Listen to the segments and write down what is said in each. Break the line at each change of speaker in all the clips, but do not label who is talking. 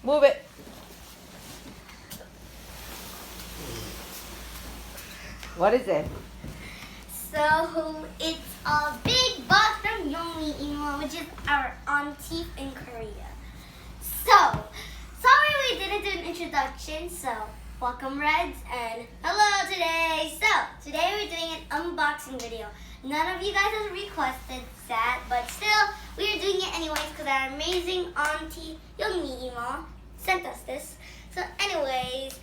Move it. What is it?
So it's a big box from 영미이모, which is our auntie in Korea. So sorry we didn't do an introduction. So welcome, Reds, and hello today. So today we're doing an unboxing video. None of you guys have requested that, but still we are doing it anyways because our amazing auntie 영미이모 sent us this. So anyways,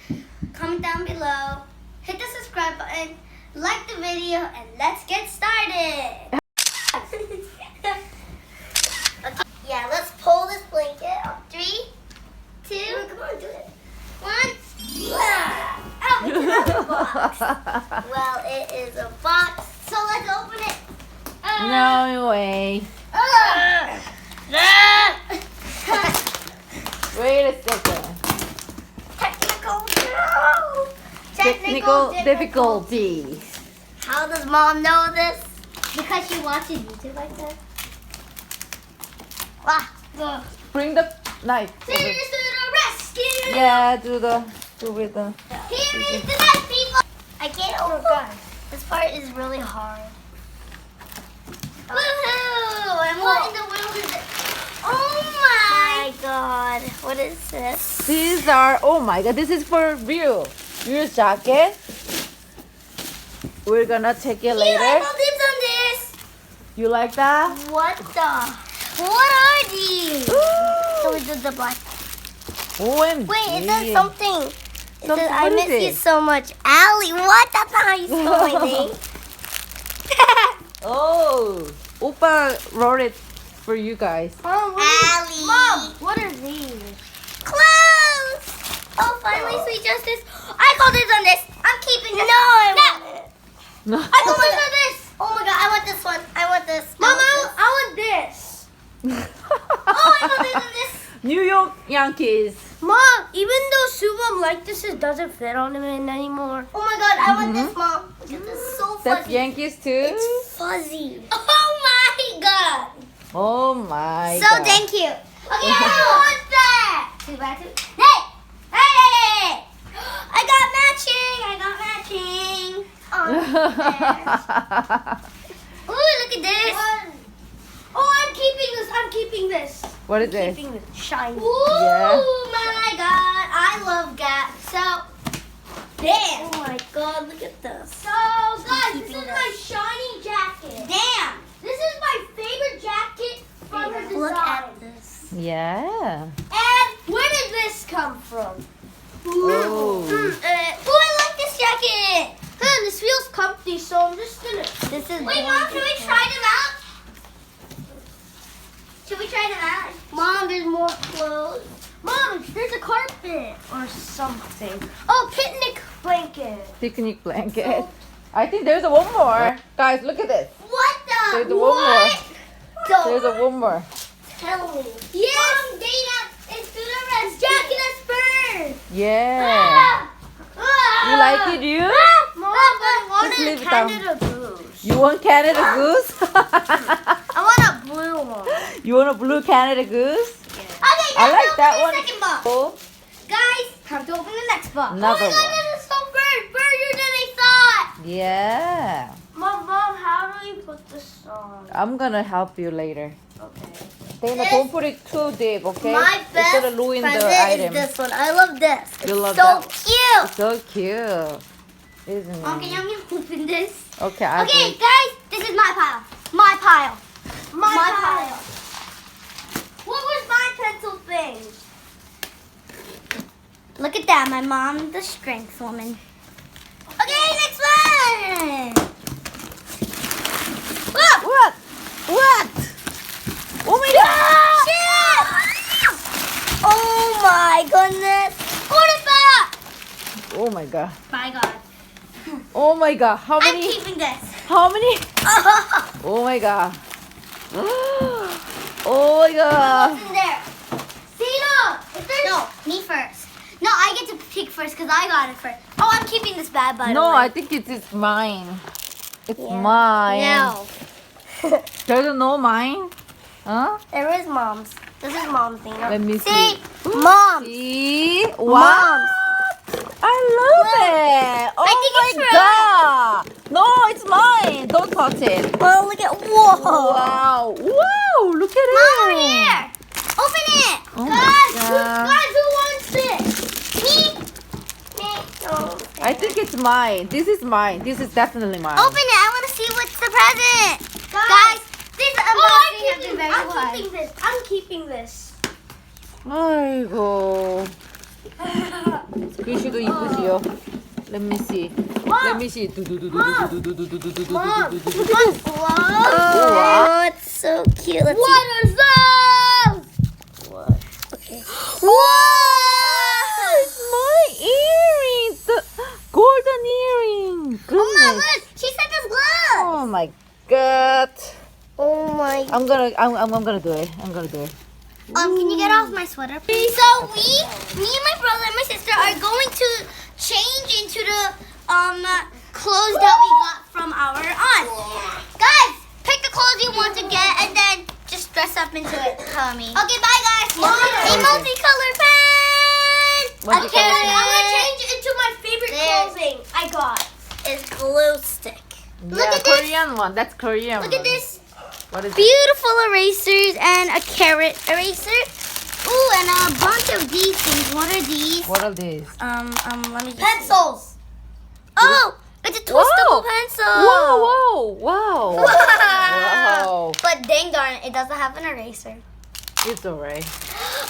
comment down below, hit the subscribe button, like the video, and let's get started. Okay, yeah, let's pull this blanket up. 3, 2, come on, do it. 1. Oh, it's another box. Well, it is a box, so let's open it.
No way. Wait a second. Technical difficulties.
How does mom know this? Because she watches YouTube like that. Go.
Bring the knife.
Scissors to the rescue!
Yeah, do with the.
Here is the knife, people! I can't open it. This part is really hard. Woohoo! And what in the world is it? Oh my god. What is this?
These are, oh my god, this is for real. Real jacket. We're gonna take it
I
later.
have dibs on this.
You like that?
What the? What are these? So we did the black.
OMG.
Wait, it says something. It says, I
what is
miss you
it?
so much. Allie, what? That's not how you spell my name.
Oh, Opa wrote it for you guys.
Allie. Mom, what are these? Clothes. Oh, finally, sweet justice. I called dibs on this. I'm keeping this. No,
No.
I called dibs on this. Oh my god, I want this one. I want this. Mom, I want this. Oh, I called dibs on this.
New York Yankees.
Mom, even though Subam like this, it doesn't fit on him anymore.
Oh my god, I want this, Mom. Look at this, so fuzzy.
That's Yankees too?
It's fuzzy. Oh my god.
Oh my
So
god.
thank you. Okay, I want that. 2 by 2. Hey! I got matching. Ooh, look at this.
Oh, I'm keeping this.
What is it?
Keeping this shiny.
Ooh,
Yeah.
my god. I love Gap. So, damn.
Oh my god, look at this.
So, guys, this is my shiny jacket. Damn. This is my favorite jacket from her design.
Look at this.
Yeah.
And
Where did this come from?
Oh.
I like this jacket.
This feels comfy, so I'm just gonna.
This is. Wait, Mom, can we try them out? Should we try them out?
Mom, there's more clothes. Mom, there's a carpet or something. Oh, picnic blanket.
Picnic blanket. I think there's a one more. Guys, look at this.
What the?
There's a one more. There's a one more.
Tell me. Yes, Dana, it's to the rest. Jackie, let's burn.
Yeah. You like it, you?
Mom, I
Just leave
wanted
it down.
Canada Goose.
You want Canada Goose?
I want a blue one.
You want a blue Canada Goose?
Okay,
I
now
like
open
that
the
one.
second box.
Oh,
Guys, time to open the next box.
Another
oh my god,
one.
this is so burrier than I thought.
yeah.
Mom, how do we put this on?
I'm gonna help you later.
Okay.
Dana,
This-
don't put it too deep, okay?
My
It's
best
gonna ruin the
present
item.
is this one. I love this.
You love
so
that one?
cute.
It's so cute, isn't
Mom, can
it?
you help me open this?
Okay, I
Okay,
will.
guys, this is my pile. My pile.
My
pile. What was my pencil thing? Look at that, my mom, the strength woman. Okay, next one. Whoa.
What? What? Oh my god!
Shit! Oh my goodness. What is that?
Oh my god.
My God.
Oh my god. How
I'm
many?
keeping this.
How many? Oh my god. Oh my god.
What's in there? Cena! No, me first. No, I get to pick first because I got it first. Oh, I'm keeping this bad, by the
No,
way.
I think it's mine. It's mine.
No.
There's no mine? Huh?
There is mom's. This is mom's thing.
Let me
See?
see.
Mom's.
See? Wow. I love it. Oh
think it's
my god. No, it's mine. Don't touch it.
Well, look at whoa.
Wow. Wow. Look at it.
Mom, over here. Open it.
Oh
guys,
my god.
who wants this? Me. No.
I think it's mine. This is mine. This is definitely mine.
Open it. I want to see what's the present. Guys, this unboxing has been very
I'm
fun.
keeping this. I'm keeping this.
아이고. 글씨도 이쁘지요. Let me see. Let me see.
Mom,
Oh, it's so cute. Let's
what are those?
see.
Wow! It's my earring. The golden earring.
Oh my
Goodness.
look, she sent us gloves.
Oh my god.
Oh my.
I'm gonna do it. I'm gonna do it.
Can you get off my sweater, please? So me and my brother and my sister are going to change into the clothes that we got from our aunt. Guys, pick the clothes you want to get and then just dress up into it. Tell me. Okay, bye guys. A multicolor pen.
Multicolor
I'm
pen.
gonna change into my favorite
Clothing I got.
It's glue stick.
Yeah,
Look at this.
Korean one. That's Korean
Look
one.
at this.
What is it?
Beautiful erasers and a carrot eraser. Ooh, and a bunch of these things. What are these?
What are these?
Let me just
Pencils.
Oh, it's a twistable
Wow.
pencil.
Wow, wow, wow. Wow.
But dang darn it doesn't have an eraser.
It's alright.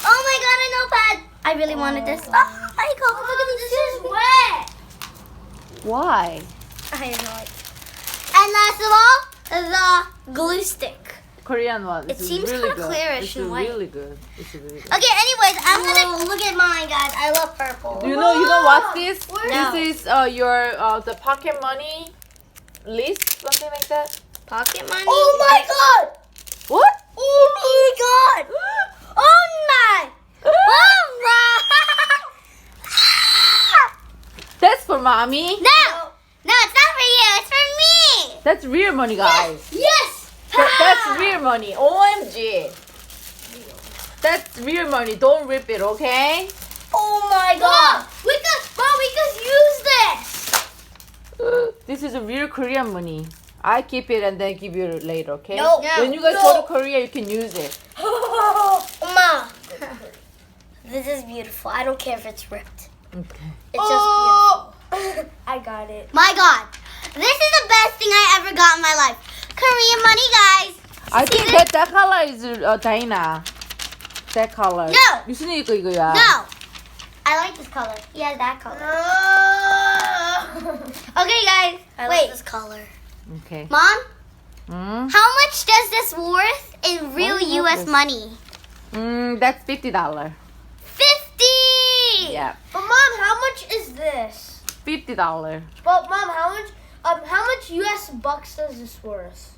Oh my god, a notepad. I really wanted this. Oh my god, look at this. This is wet.
Why?
I know it. And last of all, the glue stick.
Korean one.
It
It's
seems
really
kinda
good.
clearish
It's
and white.
really good. It's really good.
Okay, anyways, I'm gonna.
Oh, look at mine, guys. I love purple.
You know what's this?
No.
This is your the pocket money list, something like that.
Pocket money.
Oh my god!
What?
Oh my god!
Oh my! Oh my!
That's for mommy.
No! No, it's not for you. It's for me.
That's real money, guys.
Yes!
That's real money. OMG. That's real money. Don't rip it, okay?
Oh my god!
We could use this.
This is a real Korean money. I keep it and then give you later, okay?
No.
When you guys go to Korea, you can use it.
Mama, this is beautiful. I don't care if it's ripped.
Okay.
It's just beautiful. I got it.
My God, this is the best thing I ever got in my life. Korean money, guys.
I think that color is Dana. That color.
No.
유순이 이거야.
No, I like this color. Yeah, that color. Okay, guys.
I
Wait,
love this color.
Okay.
Mom,
Mm.
how much does this worth in real
Oh,
U.S.
this.
money?
That's $50.
50.
Yeah.
But mom, how much is this?
$50.
But mom, how much US bucks does this worth?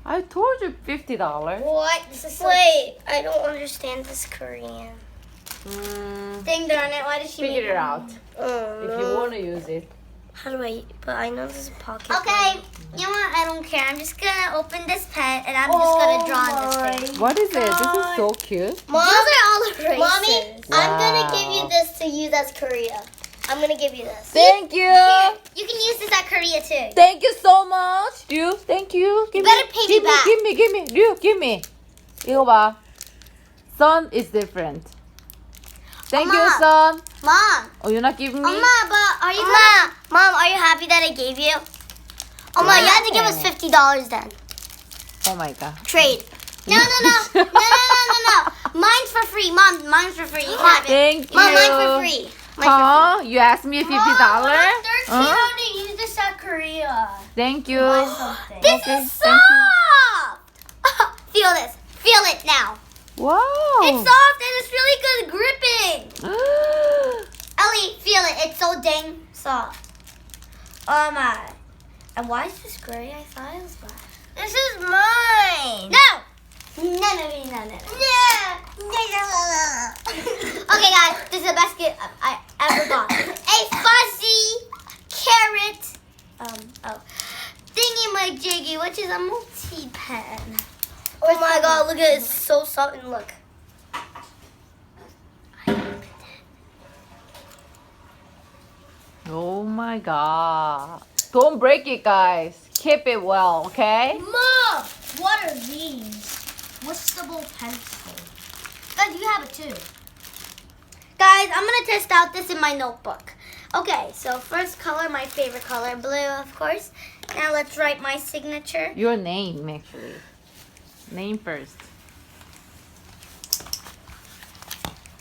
I told you $50.
What? This is so
Wait, I don't understand this Korean. Dang darn it! Why did she
Figure
make
it out if you
Mm.
want to use it.
How do I? But I know this is pocket.
Okay, you know what? I don't care. I'm just gonna open this pen and I'm just gonna draw on this thing.
What is it? This is so cute.
Those are all erasers.
Mommy, I'm gonna
Wow.
give you this to use as Korea. I'm gonna give you this.
Thank you.
You can use this at Korea too.
Thank you so much. Ryu, thank you. Give
better pay me back.
Give me. Ryu, give me. 이거 봐. Son is different. Thank you,
엄마.
son.
Mom,
Oh, you're not giving me?
Mom, are you Mom, are you happy that I gave you? Mom, you had to give us $50 then.
Oh my god.
Trade. No. Mine's for free, Mom. Mine's for free. You can have it.
Thank you.
Mom, mine's for free.
Huh? You asked me $50? Huh?
to use this at Korea.
Thank you.
Something.
This
Okay,
is
thank
soft. Feel this. Feel it now.
Wow.
It's soft and it's really good gripping. Ellie, feel it. It's so dang soft.
Oh my. And why is this gray? I thought it was black.
This is mine. No. No. Okay, guys. This is the best gift I ever got. A fuzzy carrot. Thingy-majiggy, which is a multi-pen.
Oh my god, look at it. It's so soft and look.
Oh my god. Don't break it, guys. Keep it well, okay?
Mom, what are these? Wastable pencil. Guys, you have it too.
Guys, I'm gonna test out this in my notebook. Okay, so first color, my favorite color, blue, of course. Now let's write my signature.
Your name, actually. Name first.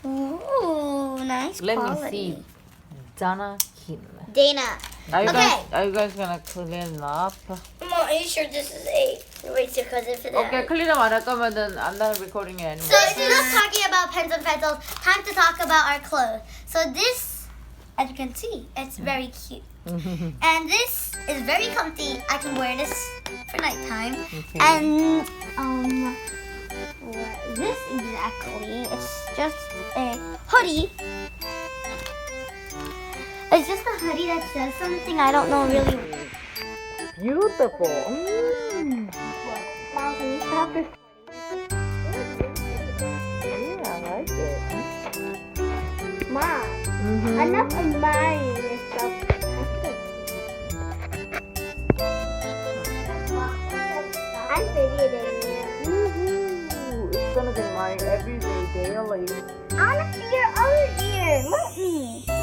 Ooh, nice
Let
quality.
me see. Dana Kim.
Dana.
Are you
Okay.
guys gonna clean it up?
Mom, are you sure this is 8? Wait, because if it
Okay, clean up 안 할 거면은 I'm not recording it
So
anymore.
instead of talking about pens and pencils, time to talk about our clothes. So this, as you can see, it's very cute. And this is very comfy. I can wear this for nighttime.
Okay.
And this exactly, it's just a hoodie. It's just a hoodie that says something I don't know really.
Beautiful.
Mom, can you stop this?
Yeah, I like it.
Mom, enough of mine and stuff. I'm videoing it.
Woohoo! It's gonna be my everyday daily.
I want to see your other ear. Let me.